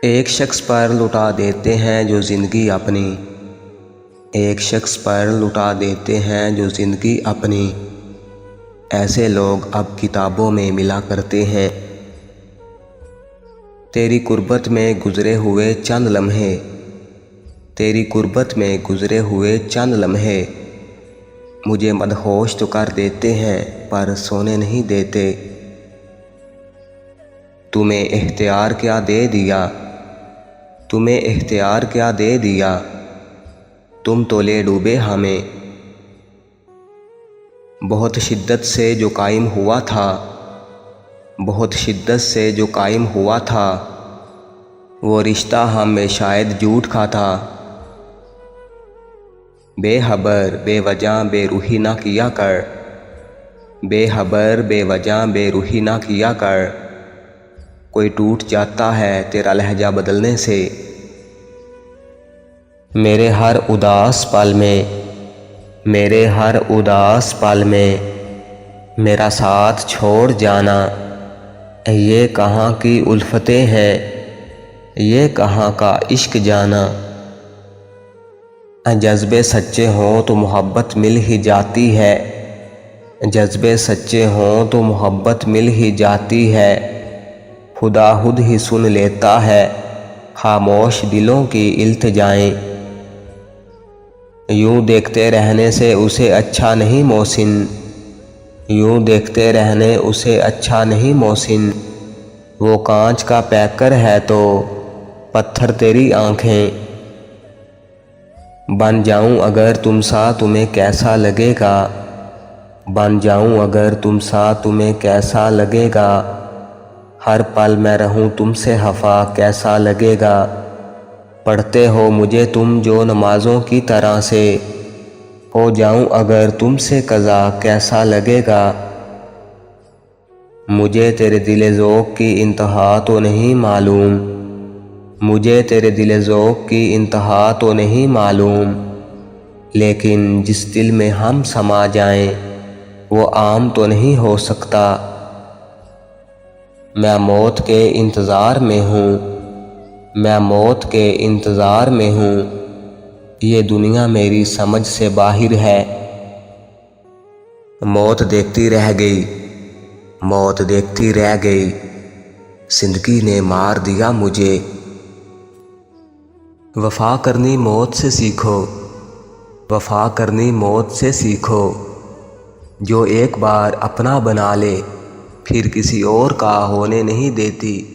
ایک شخص پر لٹا دیتے ہیں جو زندگی اپنی، ایک شخص پر لٹا دیتے ہیں جو زندگی اپنی، ایسے لوگ اب کتابوں میں ملا کرتے ہیں۔ تیری قربت میں گزرے ہوئے چند لمحے، تیری قربت میں گزرے ہوئے چند لمحے، مجھے مدہوش تو کر دیتے ہیں پر سونے نہیں دیتے۔ تمہیں اختیار کیا دے دیا، تمہیں اختیار کیا دے دیا، تم تو لے ڈوبے ہمیں۔ بہت شدت سے جو قائم ہوا تھا، بہت شدت سے جو قائم ہوا تھا، وہ رشتہ ہم میں شاید جھوٹ کا تھا۔ بے خبر بے وجہ بے روحی نہ کیا کر، بے خبر بے وجہ بے روحی نہ کیا کر، کوئی ٹوٹ جاتا ہے تیرا لہجہ بدلنے سے۔ میرے ہر اداس پل میں، میرے ہر اداس پل میں میرا ساتھ چھوڑ جانا، یہ کہاں کی الفتیں ہیں، یہ کہاں کا عشق جانا۔ جذبے سچے ہوں تو محبت مل ہی جاتی ہے، جذبے سچے ہوں تو محبت مل ہی جاتی ہے، خدا خود ہی سن لیتا ہے خاموش دلوں کی التجائیں۔ یوں دیکھتے رہنے سے اسے اچھا نہیں محسن، یوں دیکھتے رہنے اسے اچھا نہیں محسن، وہ کانچ کا پیکر ہے تو پتھر تیری آنکھیں۔ بن جاؤں اگر تم سا تمہیں کیسا لگے گا، بن جاؤں اگر تم سا تمہیں کیسا لگے گا، ہر پل میں رہوں تم سے خفا کیسا لگے گا۔ پڑھتے ہو مجھے تم جو نمازوں کی طرح سے، ہو جاؤں اگر تم سے قضا کیسا لگے گا۔ مجھے تیرے دل ذوق کی انتہا تو نہیں معلوم، مجھے تیرے دل ذوق کی انتہا تو نہیں معلوم، لیکن جس دل میں ہم سما جائیں وہ عام تو نہیں ہو سکتا۔ میں موت کے انتظار میں ہوں، میں موت کے انتظار میں ہوں، یہ دنیا میری سمجھ سے باہر ہے۔ موت دیکھتی رہ گئی، موت دیکھتی رہ گئی، زندگی نے مار دیا مجھے۔ وفا کرنی موت سے سیکھو، وفا کرنی موت سے سیکھو، جو ایک بار اپنا بنا لے پھر کسی اور کا ہونے نہیں دیتی۔